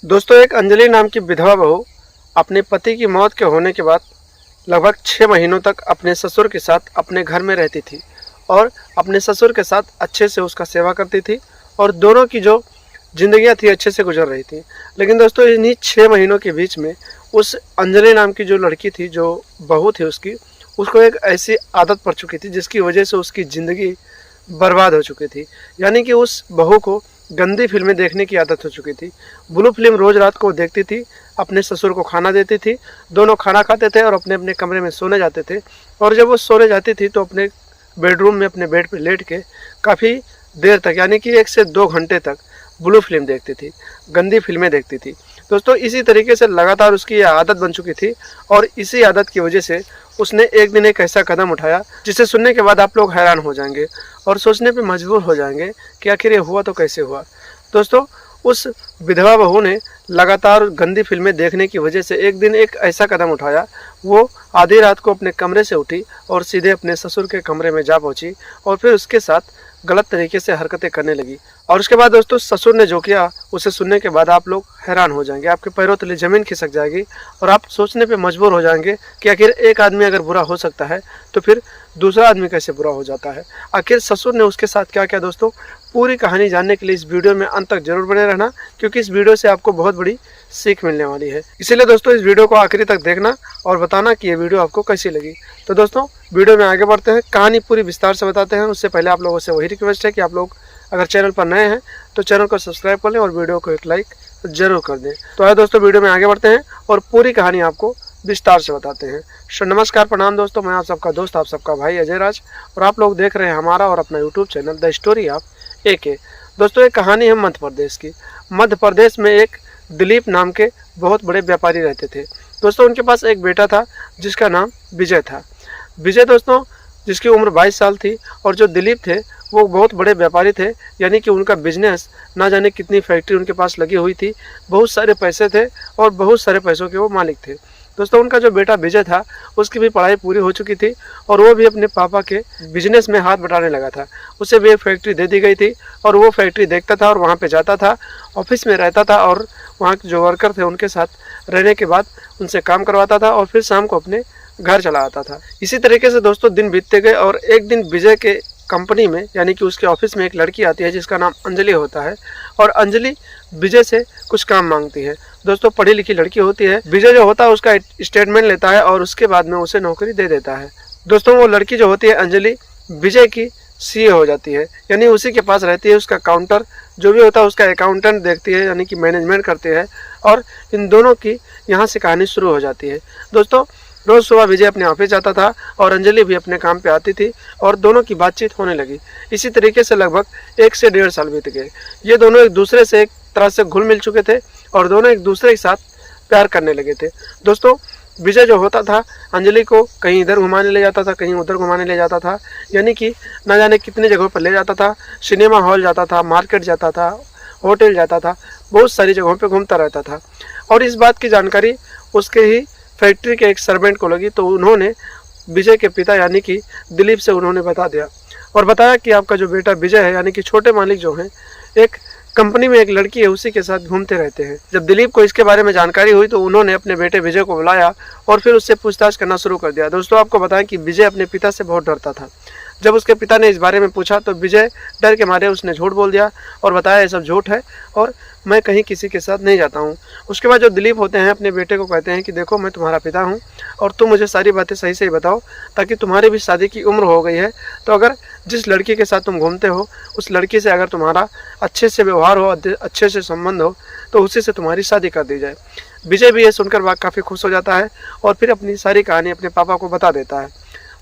दोस्तों, एक अंजलि नाम की विधवा बहू अपने पति की मौत के होने के बाद लगभग 6 महीनों तक अपने ससुर के साथ अपने घर में रहती थी और अपने ससुर के साथ अच्छे से उसका सेवा करती थी और दोनों की जो जिंदगियां थी अच्छे से गुजर रही थी। लेकिन दोस्तों, इन्हीं 6 महीनों के बीच में उस अंजलि नाम की जो लड़की थी, जो बहू थी उसको एक ऐसी आदत पड़ चुकी थी जिसकी वजह से उसकी ज़िंदगी बर्बाद हो चुकी थी। यानी कि उस बहू को गंदी फिल्में देखने की आदत हो चुकी थी। ब्लू फिल्म रोज़ रात को देखती थी, अपने ससुर को खाना देती थी, दोनों खाना खाते थे और अपने अपने कमरे में सोने जाते थे। और जब वो सोने जाती थी तो अपने बेडरूम में अपने बेड पर लेट के काफ़ी देर तक, यानी कि 1 से 2 घंटे तक ब्लू फिल्म देखती थी, गंदी फिल्में देखती थी। दोस्तों, इसी तरीके से लगातार उसकी यह आदत बन चुकी थी और इसी आदत की वजह से उसने एक दिन एक ऐसा कदम उठाया जिसे सुनने के बाद आप लोग हैरान हो जाएंगे और सोचने पे मजबूर हो जाएंगे कि आखिर ये हुआ तो कैसे हुआ। दोस्तों, उस विधवा बहू ने लगातार गंदी फिल्में देखने की वजह से एक दिन एक ऐसा कदम उठाया। वो आधी रात को अपने कमरे से उठी और सीधे अपने ससुर के कमरे में जा पहुंची और फिर उसके साथ गलत तरीके से हरकतें करने लगी। और उसके बाद दोस्तों, ससुर ने जो किया उसे सुनने के बाद आप लोग हैरान हो जाएंगे, आपके पैरों तले ज़मीन खिसक जाएगी और आप सोचने पे मजबूर हो जाएंगे कि आखिर एक आदमी अगर बुरा हो सकता है तो फिर दूसरा आदमी कैसे बुरा हो जाता है। आखिर ससुर ने उसके साथ क्या किया दोस्तों, पूरी कहानी जानने के लिए इस वीडियो में अंत तक जरूर बने रहना, क्योंकि इस वीडियो से आपको बहुत बड़ी सीख मिलने वाली है। इसीलिए दोस्तों, इस वीडियो को आखिरी तक देखना और बताना कि ये वीडियो आपको कैसी लगी। तो दोस्तों, वीडियो में आगे बढ़ते हैं, कहानी पूरी विस्तार से बताते हैं। उससे पहले आप लोगों से वही रिक्वेस्ट है कि आप लोग अगर चैनल पर नए हैं तो चैनल को सब्सक्राइब कर लें और वीडियो को एक लाइक जरूर कर दें। तो आइए दोस्तों, वीडियो में आगे बढ़ते हैं और पूरी कहानी आपको विस्तार से बताते हैं। नमस्कार, प्रणाम दोस्तों, मैं आप सबका दोस्त, आप सबका भाई अजय राज, और आप लोग देख रहे हैं हमारा और अपना YouTube channel the story of AK। दोस्तों, एक कहानी है मध्य प्रदेश की। मध्य प्रदेश में एक दिलीप नाम के बहुत बड़े व्यापारी रहते थे। दोस्तों, उनके पास एक बेटा था जिसका नाम विजय था। विजय दोस्तों, जिसकी उम्र 22 साल थी, और जो दिलीप थे वो बहुत बड़े व्यापारी थे। यानी कि उनका बिजनेस ना जाने कितनी फैक्ट्री उनके पास लगी हुई थी, बहुत सारे पैसे थे और बहुत सारे पैसों के वो मालिक थे। दोस्तों, उनका जो बेटा विजय था उसकी भी पढ़ाई पूरी हो चुकी थी और वो भी अपने पापा के बिजनेस में हाथ बटाने लगा था। उसे भी एक फैक्ट्री दे दी गई थी और वो फैक्ट्री देखता था और वहाँ पे जाता था, ऑफिस में रहता था और वहाँ के जो वर्कर थे उनके साथ रहने के बाद उनसे काम करवाता था और फिर शाम को अपने घर चला आता था। इसी तरीके से दोस्तों दिन बीतते गए और एक दिन विजय के कंपनी में, यानी कि उसके ऑफिस में एक लड़की आती है जिसका नाम अंजलि होता है और अंजलि विजय से कुछ काम मांगती है। दोस्तों, पढ़ी लिखी लड़की होती है। विजय जो होता है उसका स्टेटमेंट लेता है और उसके बाद में उसे नौकरी दे देता है। दोस्तों, वो लड़की जो होती है अंजलि, विजय की CA हो जाती है, यानी उसी के पास रहती है। उसका काउंटर जो भी होता है उसका अकाउंटेंट देखती है, यानी कि मैनेजमेंट करती है। और इन दोनों की यहाँ से कहानी शुरू हो जाती है। दोस्तों, रोज़ सुबह विजय अपने ऑफिस जाता था और अंजलि भी अपने काम पे आती थी और दोनों की बातचीत होने लगी। इसी तरीके से लगभग 1 से 1.5 साल बीत गए। ये दोनों एक दूसरे से एक तरह से घुल मिल चुके थे और दोनों एक दूसरे के साथ प्यार करने लगे थे। दोस्तों, विजय जो होता था अंजलि को कहीं इधर घुमाने ले जाता था, कहीं उधर घुमाने ले जाता था, यानी कि ना जाने कितने जगहों पर ले जाता था। सिनेमा हॉल जाता था, मार्केट जाता था, होटल जाता था, बहुत सारी जगहों पर घूमता रहता था। और इस बात की जानकारी उसके ही फैक्ट्री के एक सर्वेंट को लगी, तो उन्होंने विजय के पिता यानी कि दिलीप से उन्होंने बता दिया और बताया कि आपका जो बेटा विजय है, यानी कि छोटे मालिक जो हैं, एक कंपनी में एक लड़की है उसी के साथ घूमते रहते हैं। जब दिलीप को इसके बारे में जानकारी हुई तो उन्होंने अपने बेटे विजय को बुलाया और फिर उससे पूछताछ करना शुरू कर दिया। दोस्तों, आपको बताएं कि विजय अपने पिता से बहुत डरता था। जब उसके पिता ने इस बारे में पूछा तो विजय डर के मारे उसने झूठ बोल दिया और बताया ये सब झूठ है और मैं कहीं किसी के साथ नहीं जाता हूँ। उसके बाद जो दिलीप होते हैं अपने बेटे को कहते हैं कि देखो, मैं तुम्हारा पिता हूँ और तुम मुझे सारी बातें सही सही बताओ, ताकि तुम्हारी भी शादी की उम्र हो गई है, तो अगर जिस लड़की के साथ तुम घूमते हो उस लड़की से अगर तुम्हारा अच्छे से व्यवहार हो, अच्छे से संबंध हो, तो उसी से तुम्हारी शादी कर दी जाए। विजय भी ये सुनकर काफ़ी खुश हो जाता है और फिर अपनी सारी कहानी अपने पापा को बता देता है।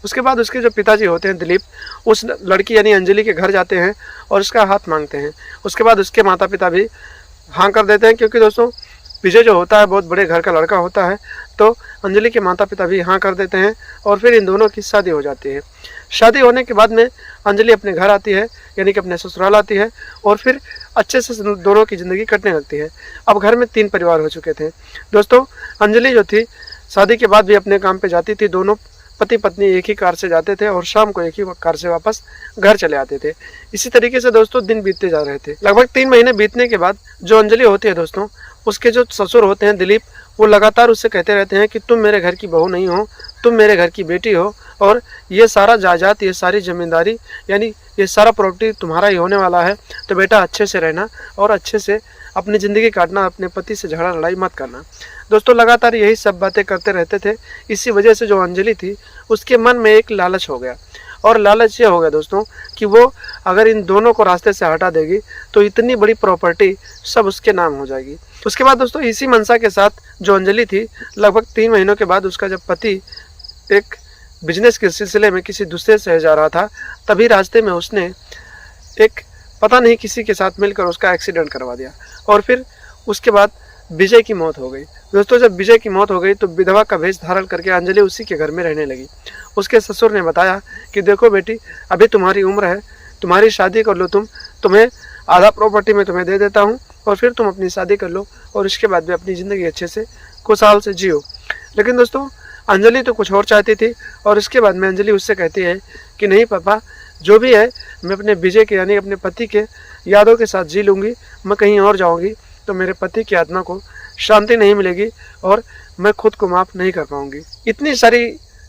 उसके बाद उसके जो पिताजी होते हैं दिलीप, उस लड़की यानी अंजलि के घर जाते हैं और उसका हाथ मांगते हैं। उसके बाद उसके माता पिता भी हाँ कर देते हैं, क्योंकि दोस्तों विजय जो होता है बहुत बड़े घर का लड़का होता है, तो अंजलि के माता पिता भी हाँ कर देते हैं और फिर इन दोनों की शादी हो जाती है। शादी होने के बाद में अंजलि अपने घर आती है, यानी कि अपने ससुराल आती है और फिर अच्छे से दोनों की ज़िंदगी कटने लगती है। अब घर में 3 परिवार हो चुके थे। दोस्तों, अंजलि जो थी शादी के बाद भी अपने काम पे जाती थी, दोनों पति पत्नी एक ही कार से जाते थे और शाम को एक ही कार से वापस घर चले आते थे। इसी तरीके से दोस्तों दिन बीतते जा रहे थे। लगभग 3 महीने बीतने के बाद जो अंजलि होती है दोस्तों, उसके जो ससुर होते हैं दिलीप, वो लगातार उससे कहते रहते हैं कि तुम मेरे घर की बहू नहीं हो, तुम मेरे घर की बेटी हो और ये सारा जायदाद, ये सारी जिम्मेदारी, यानी ये सारा प्रॉपर्टी तुम्हारा ही होने वाला है। तो बेटा अच्छे से रहना और अच्छे से अपनी ज़िंदगी काटना, अपने पति से झगड़ा लड़ाई मत करना। दोस्तों लगातार यही सब बातें करते रहते थे। इसी वजह से जो अंजलि थी उसके मन में एक लालच हो गया, और लालच ये हो गया दोस्तों कि वो अगर इन दोनों को रास्ते से हटा देगी तो इतनी बड़ी प्रॉपर्टी सब उसके नाम हो जाएगी। उसके बाद दोस्तों इसी मनसा के साथ जो अंजलि थी, लगभग 3 महीनों के बाद उसका जब पति एक बिजनेस के सिलसिले में किसी दूसरे शहर जा रहा था, तभी रास्ते में उसने एक पता नहीं किसी के साथ मिलकर उसका एक्सीडेंट करवा दिया और फिर उसके बाद विजय की मौत हो गई। दोस्तों जब विजय की मौत हो गई तो विधवा का भेष धारण करके अंजलि उसी के घर में रहने लगी। उसके ससुर ने बताया कि देखो बेटी, अभी तुम्हारी उम्र है, तुम्हारी शादी कर लो, तुम्हें आधा प्रॉपर्टी में तुम्हें दे देता हूँ और फिर तुम अपनी शादी कर लो और इसके बाद भी अपनी ज़िंदगी अच्छे से खुशहाल से जियो। लेकिन दोस्तों अंजलि तो कुछ और चाहती थी और इसके बाद में अंजलि उससे कहती है कि नहीं पापा, जो भी है मैं अपने विजय के यानी अपने पति के यादों के साथ जी लूँगी। मैं कहीं और जाऊँगी तो मेरे पति की आत्मा को शांति नहीं मिलेगी और मैं खुद को माफ़ नहीं कर पाऊँगी। इतनी सारी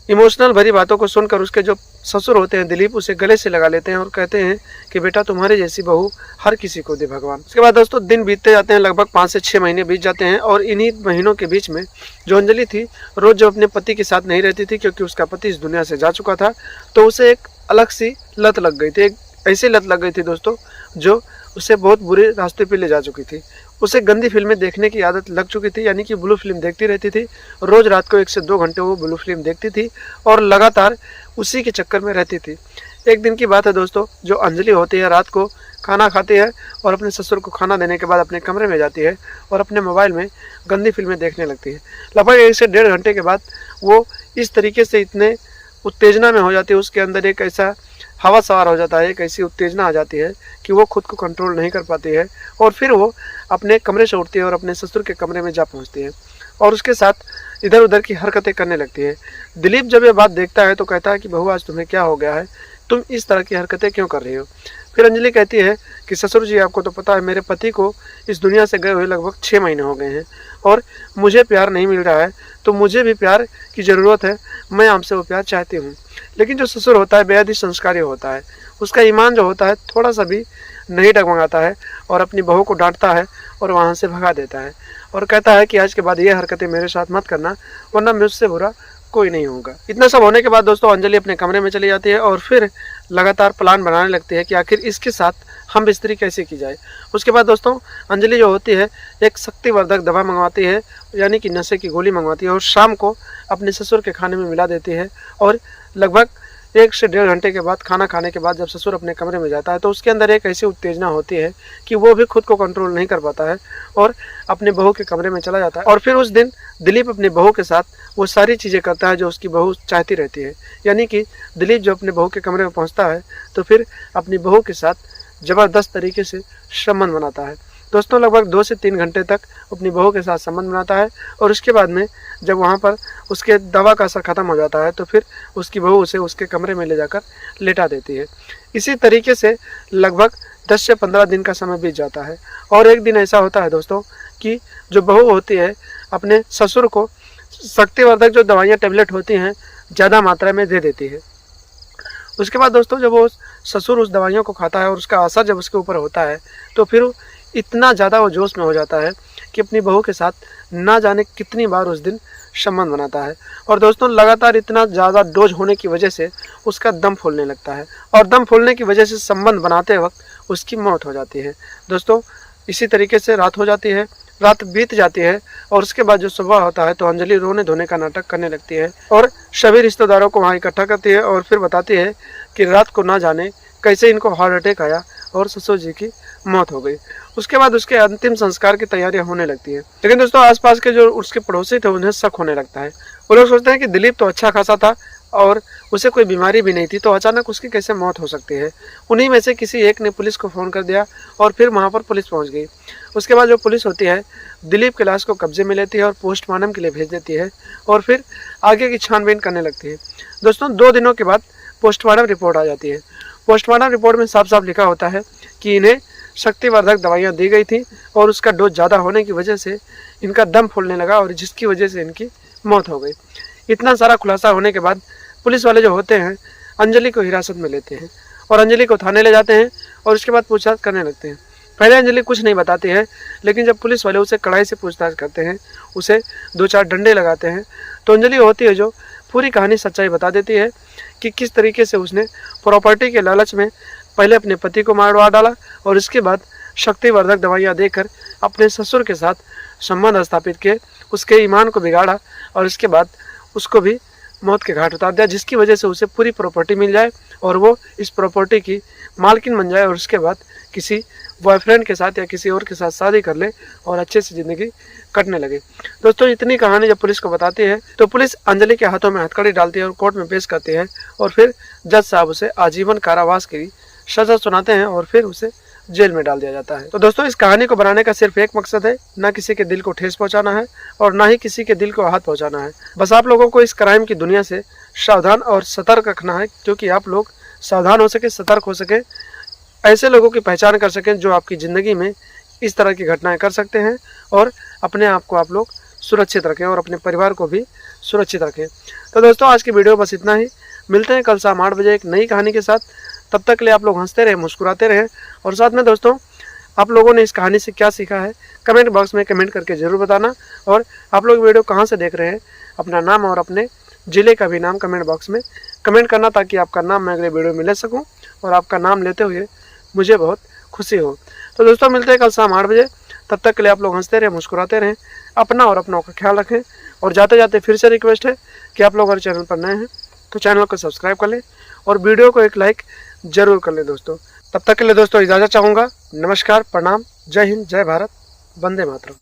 इमोशनल भरी बातों को सुनकर उसके जो ससुर होते हैं दिलीप उसे गले से लगा लेते हैं और कहते हैं कि बेटा तुम्हारे जैसी बहू हर किसी को दे भगवान। उसके बाद दोस्तों दिन बीतते जाते हैं, लगभग 5 से 6 महीने बीत जाते हैं और इन्हीं महीनों के बीच में जो अंजलि थी रोज़ जब अपने पति के साथ नहीं रहती थी क्योंकि उसका पति इस दुनिया से जा चुका था, तो उसे एक अलग सी लत लग गई थी। एक ऐसी लत लग गई थी दोस्तों जो उसे बहुत बुरे रास्ते पर ले जा चुकी थी। उसे गंदी फिल्में देखने की आदत लग चुकी थी, यानी कि ब्लू फिल्म देखती रहती थी। रोज़ रात को 1 से 2 घंटे वो ब्लू फिल्म देखती थी और लगातार उसी के चक्कर में रहती थी। एक दिन की बात है दोस्तों, जो अंजलि होती है रात को खाना खाती है और अपने ससुर को खाना देने के बाद अपने कमरे में जाती है और अपने मोबाइल में गंदी फिल्में देखने लगती है। लगभग 1 से 1.5 घंटे के बाद वो इस तरीके से इतने उत्तेजना में हो जाती है, उसके अंदर एक ऐसा हवा सवार हो जाता है, एक ऐसी उत्तेजना आ जाती है कि वो खुद को कंट्रोल नहीं कर पाती है और फिर वो अपने कमरे से उठती है और अपने ससुर के कमरे में जा पहुंचती है और उसके साथ इधर उधर की हरकतें करने लगती है। दिलीप जब ये बात देखता है तो कहता है कि बहू आज तुम्हें क्या हो गया है, तुम इस तरह की हरकतें क्यों कर रही हो। फिर अंजलि कहती है कि ससुर जी आपको तो पता है मेरे पति को इस दुनिया से गए हुए लगभग 6 महीने हो गए हैं और मुझे प्यार नहीं मिल रहा है, तो मुझे भी प्यार की ज़रूरत है, मैं आपसे वो प्यार चाहती हूँ। लेकिन जो ससुर होता है बेहद ही संस्कारी होता है, उसका ईमान जो होता है थोड़ा सा भी नहीं डगमगाता है और अपनी बहू को डांटता है और वहाँ से भगा देता है और कहता है कि आज के बाद ये हरकतें मेरे साथ मत करना, वरना मुझसे बुरा कोई नहीं होगा। इतना सब होने के बाद दोस्तों अंजलि अपने कमरे में चली जाती है और फिर लगातार प्लान बनाने लगती है कि आखिर इसके साथ हम बिस्तरी कैसे की जाए। उसके बाद दोस्तों अंजलि जो होती है एक शक्तिवर्धक दवा मंगवाती है, यानी कि नशे की गोली मंगवाती है और शाम को अपने ससुर के खाने में मिला देती है और लगभग 1 से 1.5 घंटे के बाद खाना खाने के बाद जब ससुर अपने कमरे में जाता है तो उसके अंदर एक ऐसी उत्तेजना होती है कि वो भी खुद को कंट्रोल नहीं कर पाता है और अपने बहू के कमरे में चला जाता है। और फिर उस दिन दिलीप अपनी बहू के साथ वो सारी चीज़ें करता है जो उसकी बहू चाहती रहती है, यानी कि दिलीप जब अपने बहू के कमरे में पहुंचता है तो फिर अपनी बहू के साथ ज़बरदस्त तरीके से संबंध बनाता है। दोस्तों लगभग 2 से 3 घंटे तक अपनी बहू के साथ संबंध बनाता है और उसके बाद में जब वहाँ पर उसके दवा का असर ख़त्म हो जाता है तो फिर उसकी बहू उसे उसके कमरे में ले जाकर लेटा देती है। इसी तरीके से लगभग 10 से 15 दिन का समय बीत जाता है और एक दिन ऐसा होता है दोस्तों कि जो बहू होती है अपने ससुर को शक्तिवर्धक जो दवाइयाँ टैबलेट होती हैं ज़्यादा मात्रा में दे देती है। उसके बाद दोस्तों जब वो ससुर उस दवाइयों को खाता है और उसका असर जब उसके ऊपर होता है तो फिर इतना ज़्यादा वो जोश में हो जाता है कि अपनी बहू के साथ ना जाने कितनी बार उस दिन संबंध बनाता है और दोस्तों लगातार इतना ज़्यादा डोज होने की वजह से उसका दम फूलने लगता है और दम फूलने की वजह से संबंध बनाते वक्त उसकी मौत हो जाती है। दोस्तों इसी तरीके से रात हो जाती है, रात बीत जाती है और उसके बाद जो सुबह होता है तो अंजलि रोने धोने का नाटक करने लगती है और सभी रिश्तेदारों को वहाँ इकट्ठा करती है और फिर बताती है कि रात को ना जाने कैसे इनको हार्ट अटैक आया और ससुर जी की मौत हो गई। उसके बाद उसके अंतिम संस्कार की तैयारियां होने लगती है। लेकिन दोस्तों आसपास के जो उसके पड़ोसी थे उन्हें शक होने लगता है। वो लोग सोचते हैं कि दिलीप तो अच्छा खासा था, और उसे कोई बीमारी भी नहीं थी, तो अचानक उसकी कैसे मौत हो सकती है। उन्हीं में से किसी एक ने पुलिस को फ़ोन कर दिया और फिर वहाँ पर पुलिस पहुँच गई। उसके बाद जो पुलिस होती है दिलीप की लाश को कब्जे में लेती है और पोस्टमार्टम के लिए भेज देती है और फिर आगे की छानबीन करने लगती है। दोस्तों 2 दिनों के बाद पोस्टमार्टम रिपोर्ट आ जाती है। पोस्टमार्टम रिपोर्ट में साफ साफ लिखा होता है कि इन्हें शक्तिवर्धक दवाइयाँ दी गई थी और उसका डोज ज़्यादा होने की वजह से इनका दम फूलने लगा और जिसकी वजह से इनकी मौत हो गई। इतना सारा खुलासा होने के बाद पुलिस वाले जो होते हैं अंजलि को हिरासत में लेते हैं और अंजलि को थाने ले जाते हैं और उसके बाद पूछताछ करने लगते हैं। पहले अंजलि कुछ नहीं बताती है, लेकिन जब पुलिस वाले उसे कड़ाई से पूछताछ करते हैं, उसे 2-4 डंडे लगाते हैं, तो अंजलि होती है जो पूरी कहानी सच्चाई बता देती है कि किस तरीके से उसने प्रॉपर्टी के लालच में पहले अपने पति को मारवा डाला और इसके बाद शक्तिवर्धक दवाइयाँ देकर अपने ससुर के साथ संबंध स्थापित किए, उसके ईमान को बिगाड़ा और इसके बाद उसको भी मौत के घाट उतार दिया, जिसकी वजह से उसे पूरी प्रॉपर्टी मिल जाए और वो इस प्रॉपर्टी की मालकिन बन जाए और उसके बाद किसी बॉयफ्रेंड के साथ या किसी और के साथ शादी कर ले और अच्छे से ज़िंदगी कटने लगे। दोस्तों इतनी कहानी जब पुलिस को बताती है तो पुलिस अंजलि के हाथों में हथकड़ी डालती है और कोर्ट में पेश करती है और फिर जज साहब उसे आजीवन कारावास की सजा सुनाते हैं और फिर उसे जेल में डाल दिया जाता है। तो दोस्तों इस कहानी को बनाने का सिर्फ एक मकसद है, ना किसी के दिल को ठेस पहुंचाना है और ना ही किसी के दिल को आहत पहुंचाना है। बस आप लोगों को इस क्राइम की दुनिया से सावधान और सतर्क रखना है, क्योंकि आप लोग सावधान हो सके, सतर्क हो सके, ऐसे लोगों की पहचान कर सकें जो आपकी ज़िंदगी में इस तरह की घटनाएं कर सकते हैं और अपने आप को आप लोग सुरक्षित रखें और अपने परिवार को भी सुरक्षित रखें। तो दोस्तों आज की वीडियो बस इतना ही। मिलते हैं कल शाम 8 बजे एक नई कहानी के साथ। तब तक के लिए आप लोग हंसते रहें, मुस्कुराते रहें और साथ में दोस्तों आप लोगों ने इस कहानी से क्या सीखा है कमेंट बॉक्स में कमेंट करके ज़रूर बताना। और आप लोग वीडियो कहाँ से देख रहे हैं, अपना नाम और अपने ज़िले का भी नाम कमेंट बॉक्स में कमेंट करना, ताकि आपका नाम मैं अगले वीडियो में ले सकूँ और आपका नाम लेते हुए मुझे बहुत खुशी हो। तो दोस्तों मिलते हैं कल शाम 8 बजे। तब तक के लिए आप लोग हंसते रहें, मुस्कुराते रहें, अपना और अपनों का ख्याल रखें। और जाते जाते फिर से रिक्वेस्ट है कि आप लोग अगर चैनल पर नए हैं तो चैनल को सब्सक्राइब कर लें और वीडियो को एक लाइक ज़रूर कर लें दोस्तों। तब तक के लिए दोस्तों इजाज़त चाहूँगा। नमस्कार, प्रणाम, जय हिंद, जय भारत, वंदे मातरम।